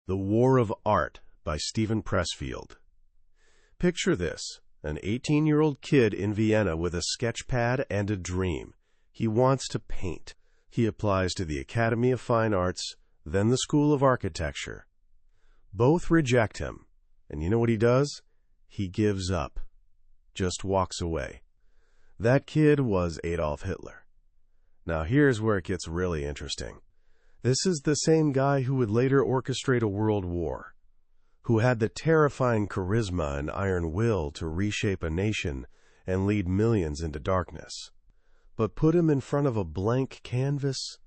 The War of Art by Steven Pressfield. Picture this, an 18-year-old kid in Vienna with a sketch pad and a dream. He wants to paint. He applies to the Academy of Fine Arts, then the School of Architecture. Both reject him, and you know what he does? He gives up, just walks away. That kid was Adolf Hitler. Now here's where it gets really interesting. This is the same guy who would later orchestrate a world war, who had the terrifying charisma and iron will to reshape a nation and lead millions into darkness. But put him in front of a blank canvas,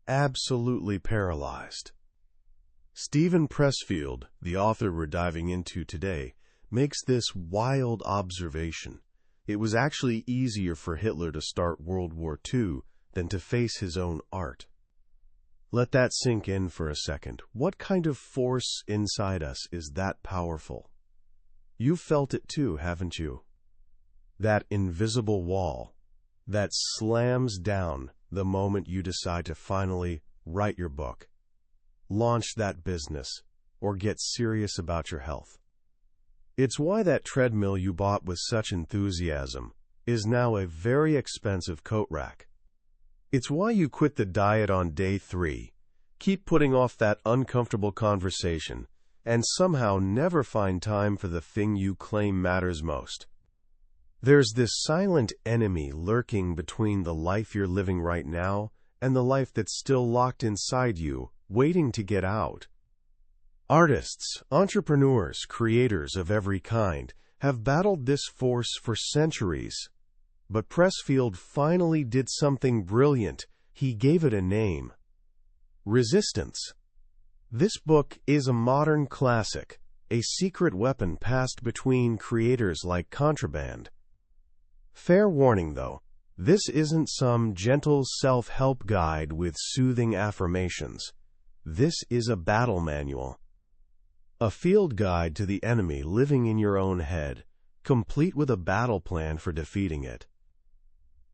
absolutely paralyzed. Steven Pressfield, the author we're diving into today, makes this wild observation. It was actually easier for Hitler to start World War II than to face his own art. Let that sink in for a second. What kind of force inside us is that powerful? You've felt it too, haven't you? That invisible wall that slams down the moment you decide to finally write your book, launch that business, or get serious about your health. It's why that treadmill you bought with such enthusiasm is now a very expensive coat rack. It's why you quit the diet on day 3, keep putting off that uncomfortable conversation, and somehow never find time for the thing you claim matters most. There's this silent enemy lurking between the life you're living right now and the life that's still locked inside you, waiting to get out. Artists, entrepreneurs, creators of every kind have battled this force for centuries. But Pressfield finally did something brilliant. He gave it a name. Resistance. This book is a modern classic, a secret weapon passed between creators like contraband. Fair warning, though, this isn't some gentle self-help guide with soothing affirmations. This is a battle manual. A field guide to the enemy living in your own head, complete with a battle plan for defeating it.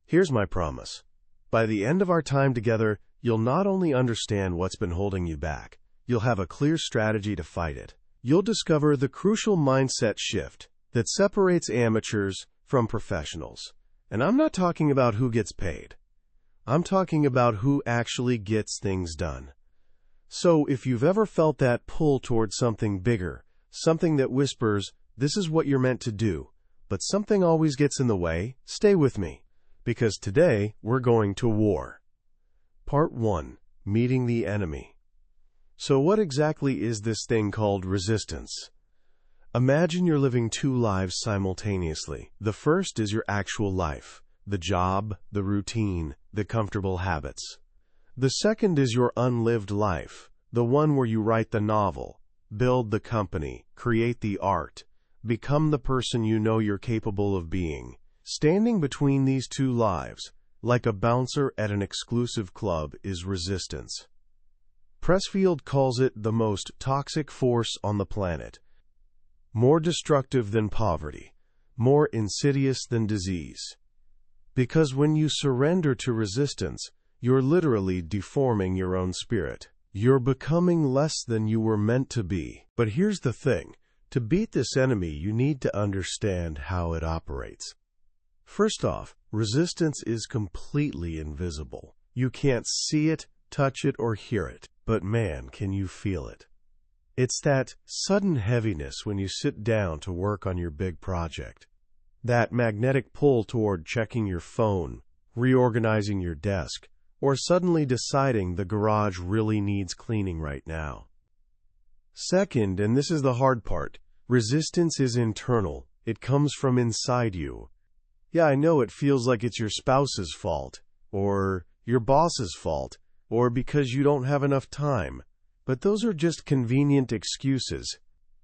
Here's my promise. By the end of our time together, you'll not only understand what's been holding you back, you'll have a clear strategy to fight it. You'll discover the crucial mindset shift that separates amateurs from professionals. And I'm not talking about who gets paid. I'm talking about who actually gets things done. So if you've ever felt that pull towards something bigger, something that whispers, this is what you're meant to do, but something always gets in the way, stay with me. Because today, we're going to war. Part 1. Meeting the enemy. So what exactly is this thing called resistance? Imagine you're living 2 lives simultaneously. The first is your actual life, the job, the routine, the comfortable habits. The second is your unlived life, the one where you write the novel, build the company, create the art, become the person you know you're capable of being. Standing between these 2 lives, like a bouncer at an exclusive club, is resistance. Pressfield calls it the most toxic force on the planet. More destructive than poverty, more insidious than disease. Because when you surrender to resistance, you're literally deforming your own spirit. You're becoming less than you were meant to be. But here's the thing. To beat this enemy, you need to understand how it operates. First off, resistance is completely invisible. You can't see it, touch it, or hear it. But man, can you feel it. It's that sudden heaviness when you sit down to work on your big project. That magnetic pull toward checking your phone, reorganizing your desk, or suddenly deciding the garage really needs cleaning right now. Second, and this is the hard part, resistance is internal. It comes from inside you. Yeah, I know it feels like it's your spouse's fault, or your boss's fault, or because you don't have enough time. But those are just convenient excuses.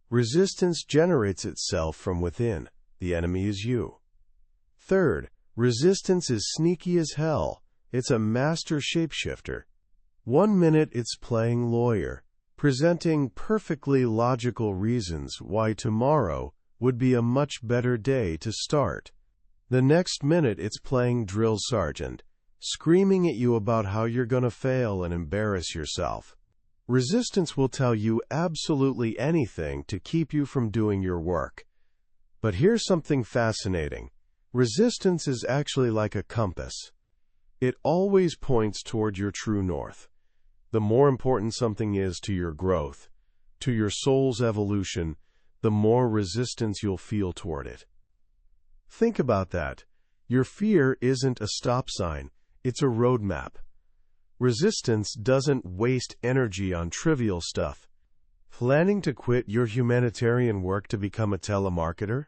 Resistance generates itself from within. The enemy is you. Third, resistance is sneaky as hell. It's a master shapeshifter. 1 minute it's playing lawyer, presenting perfectly logical reasons why tomorrow would be a much better day to start. The next minute it's playing drill sergeant, screaming at you about how you're going to fail and embarrass yourself. Resistance will tell you absolutely anything to keep you from doing your work. But here's something fascinating. Resistance is actually like a compass. It always points toward your true north. The more important something is to your growth, to your soul's evolution, the more resistance you'll feel toward it. Think about that. Your fear isn't a stop sign, it's a roadmap. Resistance doesn't waste energy on trivial stuff. Planning to quit your humanitarian work to become a telemarketer?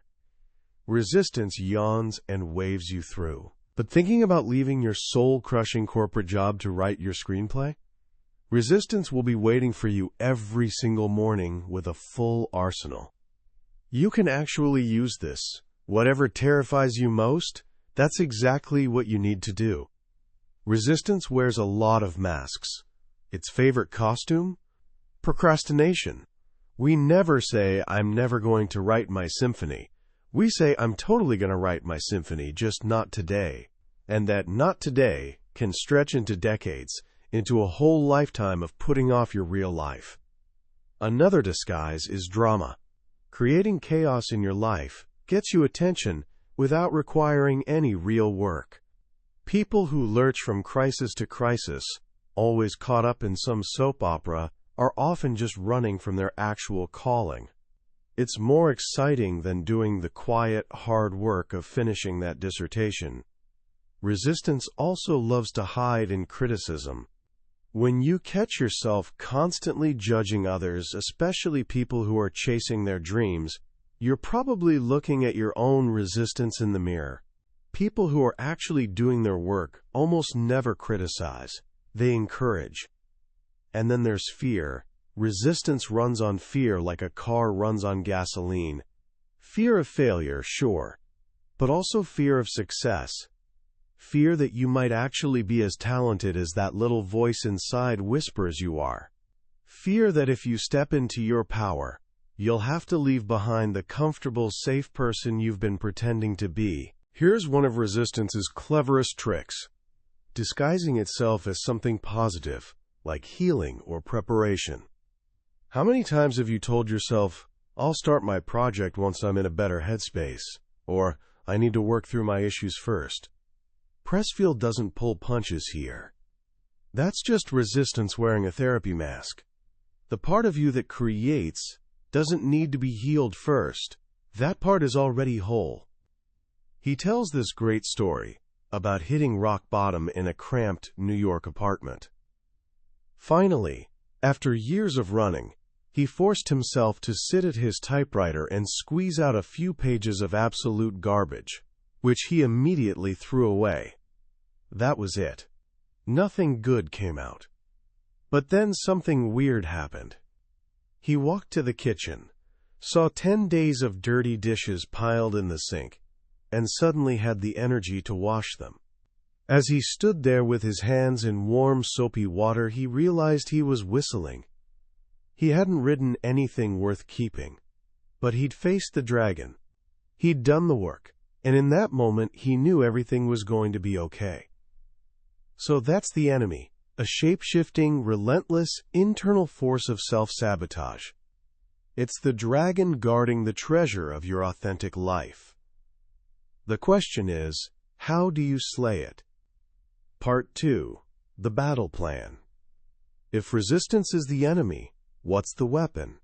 Resistance yawns and waves you through. But thinking about leaving your soul-crushing corporate job to write your screenplay? Resistance will be waiting for you every single morning with a full arsenal. You can actually use this. Whatever terrifies you most, that's exactly what you need to do. Resistance wears a lot of masks. Its favorite costume? Procrastination. We never say, "I'm never going to write my symphony." We say, "I'm totally going to write my symphony, just not today." And that "not today" can stretch into decades, into a whole lifetime of putting off your real life. Another disguise is drama. Creating chaos in your life gets you attention without requiring any real work. People who lurch from crisis to crisis, always caught up in some soap opera, are often just running from their actual calling. It's more exciting than doing the quiet, hard work of finishing that dissertation. Resistance also loves to hide in criticism. When you catch yourself constantly judging others, especially people who are chasing their dreams, you're probably looking at your own resistance in the mirror. People who are actually doing their work almost never criticize. They encourage. And then there's fear. Resistance runs on fear like a car runs on gasoline. Fear of failure, sure, but also fear of success. Fear that you might actually be as talented as that little voice inside whispers you are. Fear that if you step into your power, you'll have to leave behind the comfortable, safe person you've been pretending to be. Here's one of resistance's cleverest tricks: disguising itself as something positive, like healing or preparation. How many times have you told yourself, "I'll start my project once I'm in a better headspace," or "I need to work through my issues first"? Pressfield doesn't pull punches here. That's just resistance wearing a therapy mask. The part of you that creates doesn't need to be healed first. That part is already whole. He tells this great story about hitting rock bottom in a cramped New York apartment. Finally, after years of running, he forced himself to sit at his typewriter and squeeze out a few pages of absolute garbage, which he immediately threw away. That was it. Nothing good came out. But then something weird happened. He walked to the kitchen, saw 10 days of dirty dishes piled in the sink, and suddenly had the energy to wash them. As he stood there with his hands in warm, soapy water, he realized he was whistling. He hadn't written anything worth keeping, but he'd faced the dragon. He'd done the work, and in that moment he knew everything was going to be okay. So that's the enemy, a shape-shifting, relentless, internal force of self-sabotage. It's the dragon guarding the treasure of your authentic life. The question is, how do you slay it? Part 2. The Battle Plan. If resistance is the enemy, what's the weapon?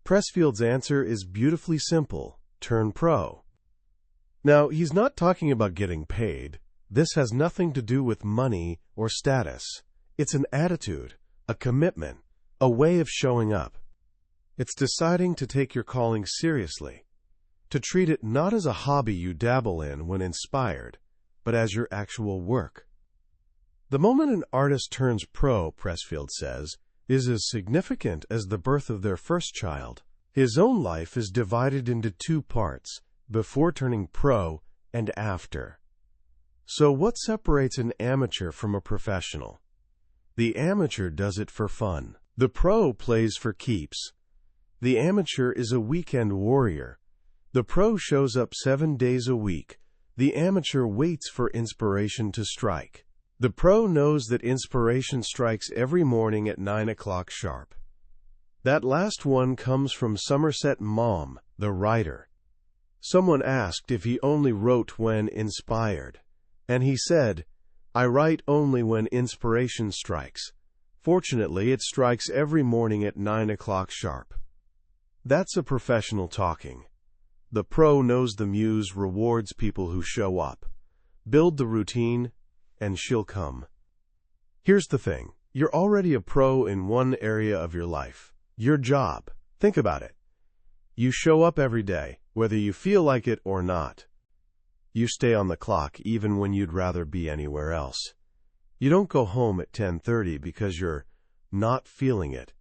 Pressfield's answer is beautifully simple: turn pro. Now, he's not talking about getting paid. This has nothing to do with money or status. It's an attitude, a commitment, a way of showing up. It's deciding to take your calling seriously, to treat it not as a hobby you dabble in when inspired, but as your actual work. The moment an artist turns pro, Pressfield says, is as significant as the birth of their first child. His own life is divided into 2 parts, before turning pro and after. So what separates an amateur from a professional? The amateur does it for fun. The pro plays for keeps. The amateur is a weekend warrior. The pro shows up 7 days a week. The amateur waits for inspiration to strike. The pro knows that inspiration strikes every morning at 9 o'clock sharp. That last one comes from Somerset Maugham, the writer. Someone asked if he only wrote when inspired, and he said, "I write only when inspiration strikes. Fortunately, it strikes every morning at 9 o'clock sharp." That's a professional talking. The pro knows the muse rewards people who show up. Build the routine, and she'll come. Here's the thing. You're already a pro in one area of your life. Your job. Think about it. You show up every day, whether you feel like it or not. You stay on the clock even when you'd rather be anywhere else. You don't go home at 10:30 because you're not feeling it.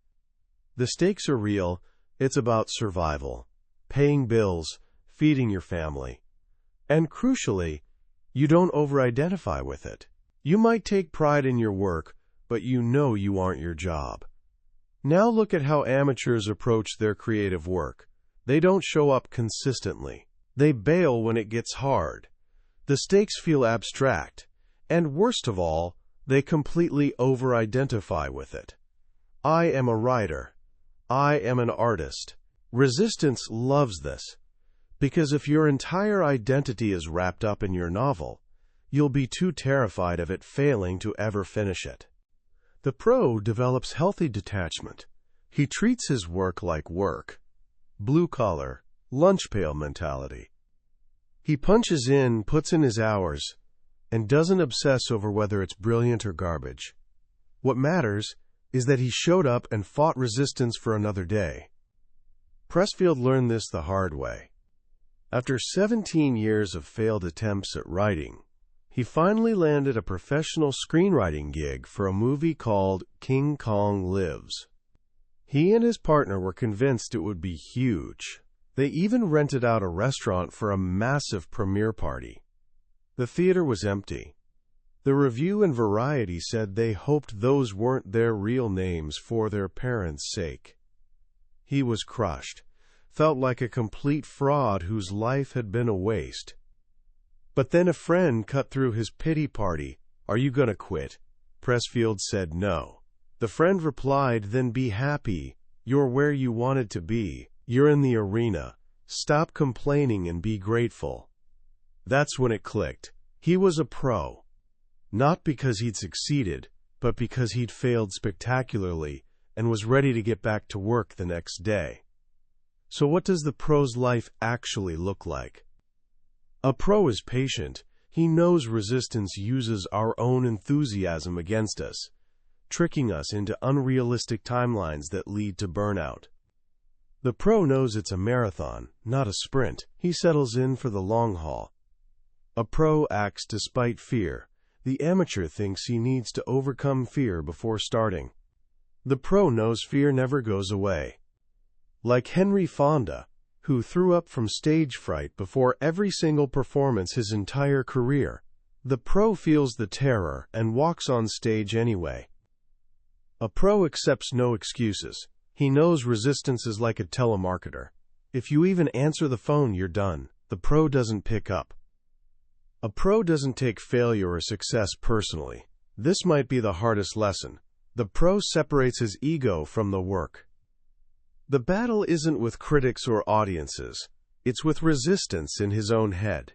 The stakes are real. It's about survival, paying bills, feeding your family. And crucially, you don't over-identify with it. You might take pride in your work, but you know you aren't your job. Now look at how amateurs approach their creative work. They don't show up consistently. They bail when it gets hard. The stakes feel abstract. And worst of all, they completely over-identify with it. I am a writer. I am an artist. Resistance loves this. Because if your entire identity is wrapped up in your novel, you'll be too terrified of it failing to ever finish it. The pro develops healthy detachment. He treats his work like work. Blue-collar, lunch-pail mentality. He punches in, puts in his hours, and doesn't obsess over whether it's brilliant or garbage. What matters is that he showed up and fought resistance for another day. Pressfield learned this the hard way. After 17 years of failed attempts at writing, he finally landed a professional screenwriting gig for a movie called King Kong Lives. He and his partner were convinced it would be huge. They even rented out a restaurant for a massive premiere party. The theater was empty. The review in Variety said they hoped those weren't their real names for their parents' sake. He was crushed, felt like a complete fraud whose life had been a waste. But then a friend cut through his pity party. "Are you gonna quit?" Pressfield said no. The friend replied, "Then be happy. You're where you wanted to be. You're in the arena. Stop complaining and be grateful." That's when it clicked. He was a pro. Not because he'd succeeded, but because he'd failed spectacularly and was ready to get back to work the next day. So what does the pro's life actually look like? A pro is patient. He knows resistance uses our own enthusiasm against us, tricking us into unrealistic timelines that lead to burnout. The pro knows it's a marathon, not a sprint. He settles in for the long haul. A pro acts despite fear. The amateur thinks he needs to overcome fear before starting. The pro knows fear never goes away. Like Henry Fonda, who threw up from stage fright before every single performance his entire career, the pro feels the terror and walks on stage anyway. A pro accepts no excuses. He knows resistance is like a telemarketer. If you even answer the phone, you're done. The pro doesn't pick up. A pro doesn't take failure or success personally. This might be the hardest lesson. The pro separates his ego from the work. The battle isn't with critics or audiences. It's with resistance in his own head.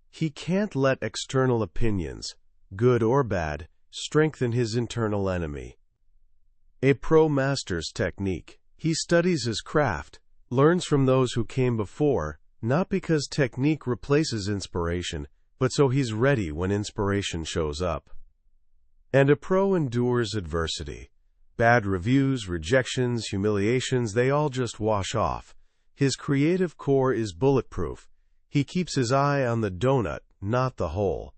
He can't let external opinions, good or bad, strengthen his internal enemy. A pro masters technique. He studies his craft, learns from those who came before, not because technique replaces inspiration, but so he's ready when inspiration shows up. And a pro endures adversity. Bad reviews, rejections, humiliations, they all just wash off. His creative core is bulletproof. He keeps his eye on the donut, not the hole.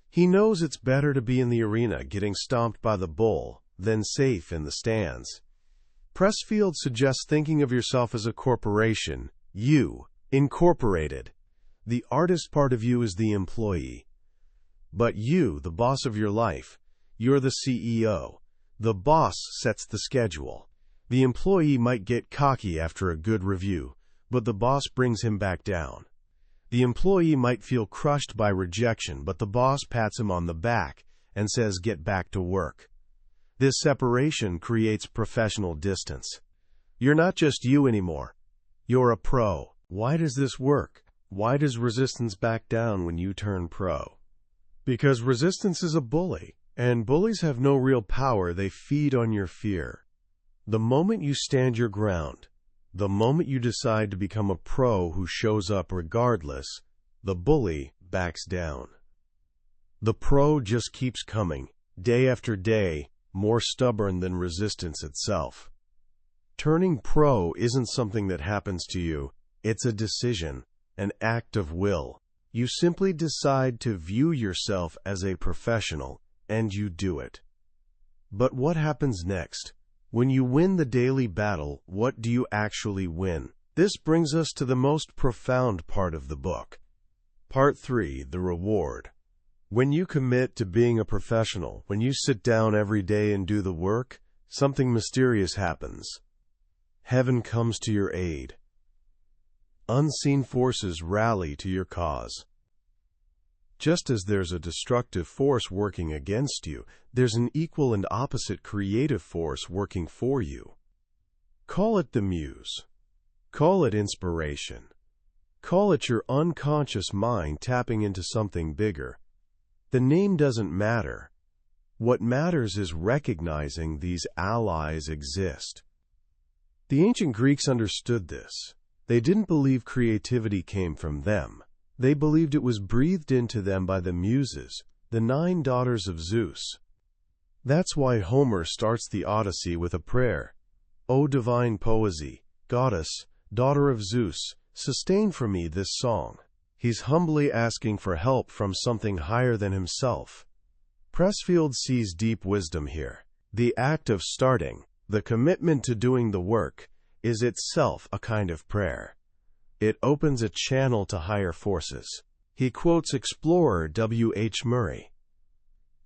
He knows it's better to be in the arena getting stomped by the bull than safe in the stands. Pressfield suggests thinking of yourself as a corporation, you, incorporated. The artist part of you is the employee. But you, the boss of your life, you're the CEO. The boss sets the schedule. The employee might get cocky after a good review, but the boss brings him back down. The employee might feel crushed by rejection, but the boss pats him on the back and says get back to work. This separation creates professional distance. You're not just you anymore. You're a pro. Why does this work? Why does resistance back down when you turn pro? Because resistance is a bully, and bullies have no real power. They feed on your fear. The moment you stand your ground, the moment you decide to become a pro who shows up regardless, the bully backs down. The pro just keeps coming, day after day, more stubborn than resistance itself. Turning pro isn't something that happens to you. It's a decision, an act of will. You simply decide to view yourself as a professional, and you do it. But what happens next? When you win the daily battle, what do you actually win? This brings us to the most profound part of the book. Part 3, the reward. When you commit to being a professional, when you sit down every day and do the work, something mysterious happens. Heaven comes to your aid. Unseen forces rally to your cause. Just as there's a destructive force working against you, there's an equal and opposite creative force working for you. Call it the muse. Call it inspiration. Call it your unconscious mind tapping into something bigger. The name doesn't matter. What matters is recognizing these allies exist. The ancient Greeks understood this. They didn't believe creativity came from them. They believed it was breathed into them by the muses, the 9 daughters of Zeus. That's why Homer starts the Odyssey with a prayer. O divine poesy, goddess, daughter of Zeus, sustain for me this song. He's humbly asking for help from something higher than himself. Pressfield sees deep wisdom here. The act of starting, the commitment to doing the work, is itself a kind of prayer. It opens a channel to higher forces. He quotes explorer W. H. Murray.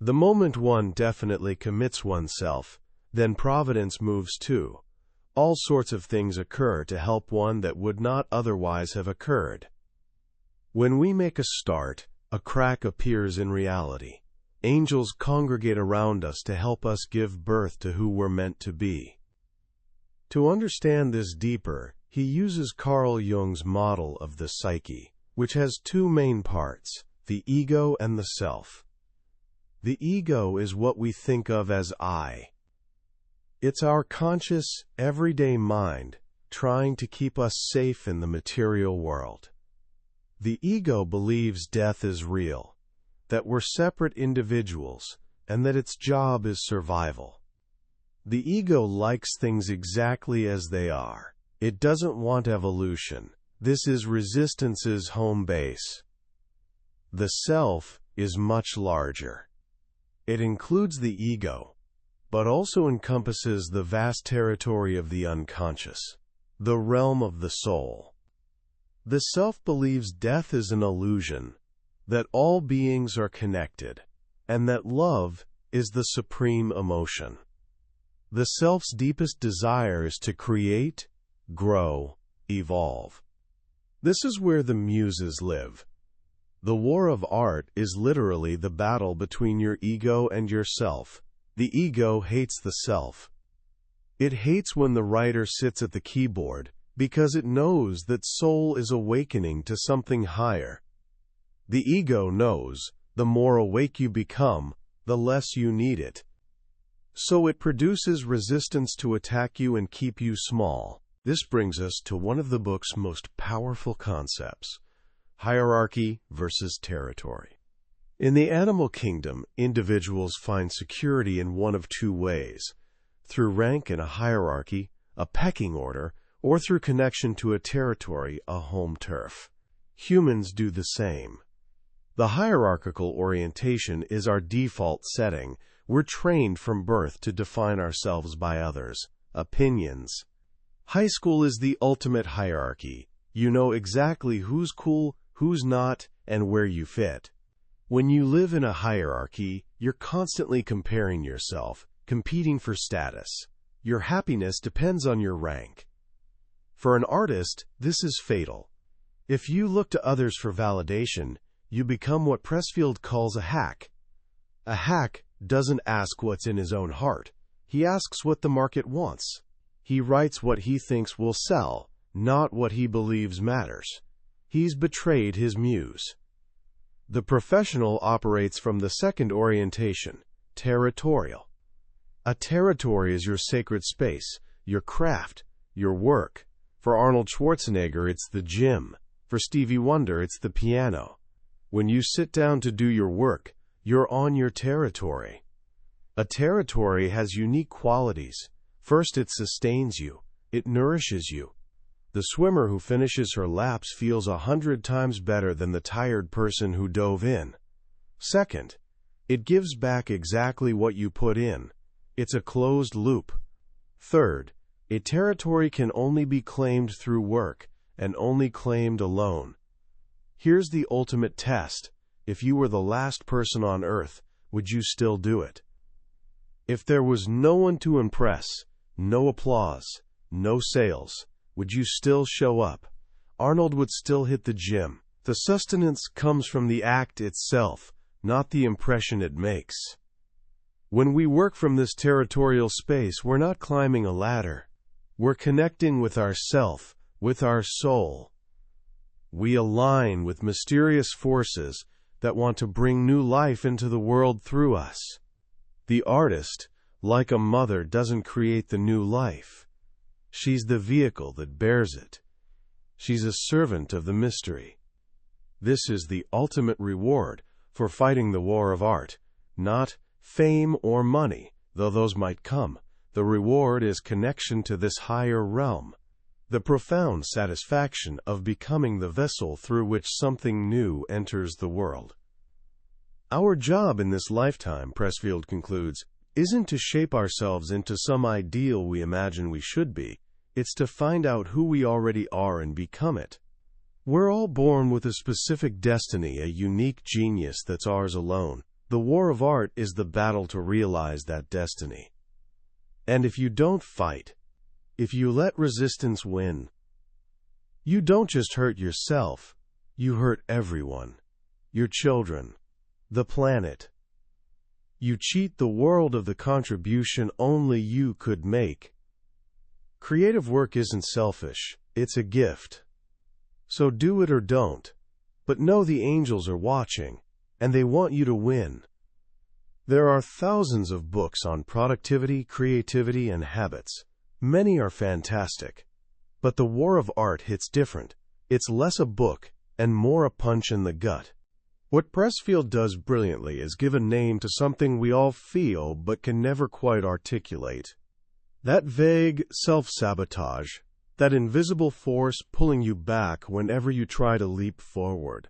The moment one definitely commits oneself, then providence moves too. All sorts of things occur to help one that would not otherwise have occurred. When we make a start, a crack appears in reality. Angels congregate around us to help us give birth to who we're meant to be. To understand this deeper, he uses Carl Jung's model of the psyche, which has 2 main parts, the ego and the self. The ego is what we think of as I. It's our conscious, everyday mind trying to keep us safe in the material world. The ego believes death is real, that we're separate individuals, and that its job is survival. The ego likes things exactly as they are. It doesn't want evolution. This is resistance's home base. The self is much larger. It includes the ego, but also encompasses the vast territory of the unconscious, the realm of the soul. The self believes death is an illusion, that all beings are connected, and that love is the supreme emotion. The self's deepest desire is to create, grow, evolve. This is where the muses live. The war of art is literally the battle between your ego and yourself. The ego hates the self. It hates when the writer sits at the keyboard because it knows that soul is awakening to something higher. The ego knows the more awake you become, the less you need it. So it produces resistance to attack you and keep you small. This brings us to one of the book's most powerful concepts: hierarchy versus territory. In the animal kingdom, individuals find security in one of 2 ways: through rank in a hierarchy, a pecking order, or through connection to a territory, a home turf. Humans do the same. The hierarchical orientation is our default setting. We're trained from birth to define ourselves by others' opinions. High school is the ultimate hierarchy. You know exactly who's cool, who's not, and where you fit. When you live in a hierarchy, you're constantly comparing yourself, competing for status. Your happiness depends on your rank. For an artist, this is fatal. If you look to others for validation, you become what Pressfield calls a hack. A hack doesn't ask what's in his own heart. He asks what the market wants. He writes what he thinks will sell, not what he believes matters. He's betrayed his muse. The professional operates from the second orientation, territorial. A territory is your sacred space, your craft, your work. For Arnold Schwarzenegger, it's the gym. For Stevie Wonder, it's the piano. When you sit down to do your work, you're on your territory. A territory has unique qualities. First, it sustains you. It nourishes you. The swimmer who finishes her laps feels 100 times better than the tired person who dove in. Second, it gives back exactly what you put in. It's a closed loop. Third, a territory can only be claimed through work, and only claimed alone. Here's the ultimate test. If you were the last person on Earth, would you still do it? If there was no one to impress, no applause, no sales, would you still show up? Arnold would still hit the gym. The sustenance comes from the act itself, not the impression it makes. When we work from this territorial space, we're not climbing a ladder. We're connecting with ourself, with our soul. We align with mysterious forces that want to bring new life into the world through us. The artist, like a mother, doesn't create the new life. She's the vehicle that bears it. She's a servant of the mystery. This is the ultimate reward for fighting the war of art, not fame or money, though those might come. The reward is connection to this higher realm, the profound satisfaction of becoming the vessel through which something new enters the world. Our job in this lifetime, Pressfield concludes, isn't to shape ourselves into some ideal we imagine we should be. It's to find out who we already are and become it. We're all born with a specific destiny, a unique genius that's ours alone. The war of art is the battle to realize that destiny. And if you don't fight, if you let resistance win, you don't just hurt yourself, you hurt everyone. Your children, the planet. You cheat the world of the contribution only you could make. Creative work isn't selfish, it's a gift. So do it or don't. But know the angels are watching, and they want you to win. There are thousands of books on productivity, creativity, and habits. Many are fantastic. But the war of art hits different. It's less a book and more a punch in the gut. What Pressfield does brilliantly is give a name to something we all feel but can never quite articulate. That vague self-sabotage, that invisible force pulling you back whenever you try to leap forward.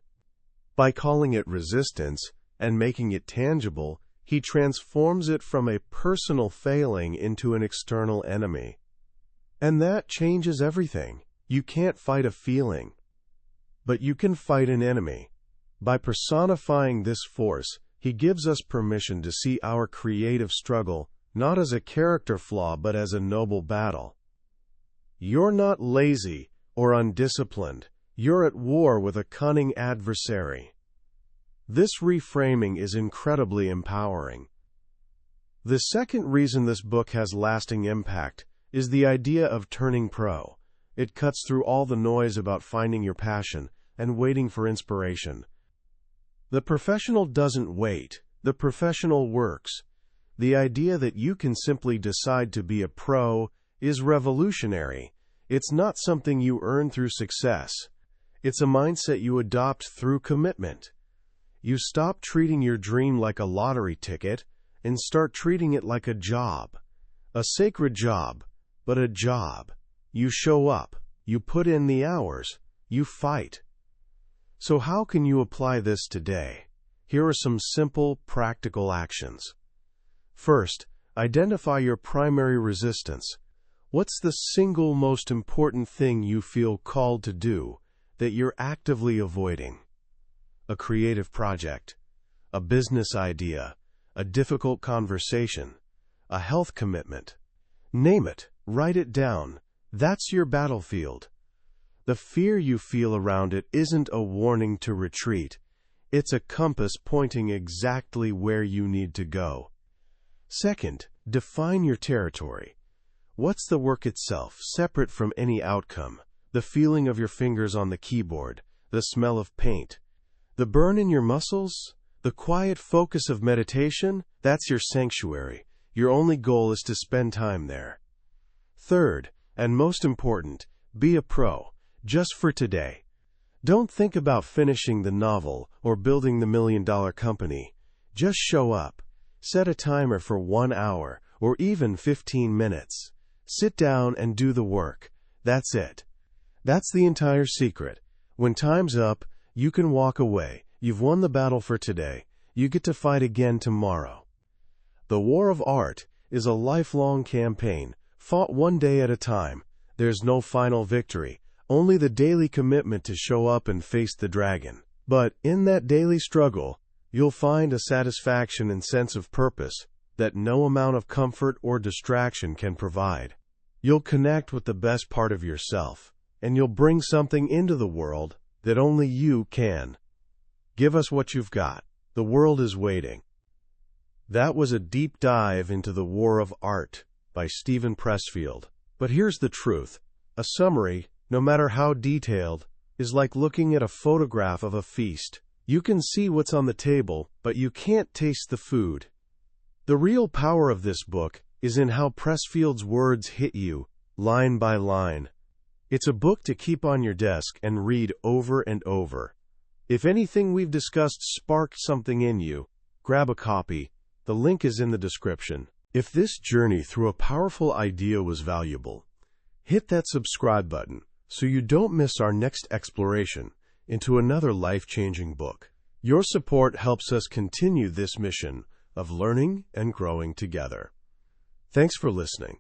By calling it resistance and making it tangible, he transforms it from a personal failing into an external enemy. And that changes everything. You can't fight a feeling, but you can fight an enemy. By personifying this force, he gives us permission to see our creative struggle not as a character flaw but as a noble battle. You're not lazy or undisciplined. You're at war with a cunning adversary. This reframing is incredibly empowering. The second reason this book has lasting impact is the idea of turning pro. It cuts through all the noise about finding your passion and waiting for inspiration. The professional doesn't wait. The professional works. The idea that you can simply decide to be a pro is revolutionary. It's not something you earn through success. It's a mindset you adopt through commitment. You stop treating your dream like a lottery ticket and start treating it like a job. A sacred job, but a job. You show up. You put in the hours. You fight. So how can you apply this today? Here are some simple, practical actions. First, identify your primary resistance. What's the single most important thing you feel called to do that you're actively avoiding? A creative project, a business idea, a difficult conversation, a health commitment. Name it, write it down. That's your battlefield. The fear you feel around it isn't a warning to retreat. It's a compass pointing exactly where you need to go. Second, define your territory. What's the work itself, separate from any outcome? The feeling of your fingers on the keyboard, the smell of paint, the burn in your muscles, the quiet focus of meditation? That's your sanctuary. Your only goal is to spend time there. Third, and most important, be a pro, just for today. Don't think about finishing the novel or building the million-dollar company. Just show up. Set a timer for 1 hour or even 15 minutes. Sit down and do the work. That's it. That's the entire secret. When time's up, you can walk away. You've won the battle for today. You get to fight again tomorrow. The war of art is a lifelong campaign, fought one day at a time. There's no final victory, only the daily commitment to show up and face the dragon. But in that daily struggle, you'll find a satisfaction and sense of purpose that no amount of comfort or distraction can provide. You'll connect with the best part of yourself, and you'll bring something into the world that only you can. Give us what you've got. The world is waiting. That was a deep dive into the war of art by Steven Pressfield. But here's the truth. A summary, no matter how detailed, is like looking at a photograph of a feast. You can see what's on the table, but you can't taste the food. The real power of this book is in how Pressfield's words hit you, line by line. It's a book to keep on your desk and read over and over. If anything we've discussed sparked something in you, grab a copy. The link is in the description. If this journey through a powerful idea was valuable, hit that subscribe button so you don't miss our next exploration into another life-changing book. Your support helps us continue this mission of learning and growing together. Thanks for listening.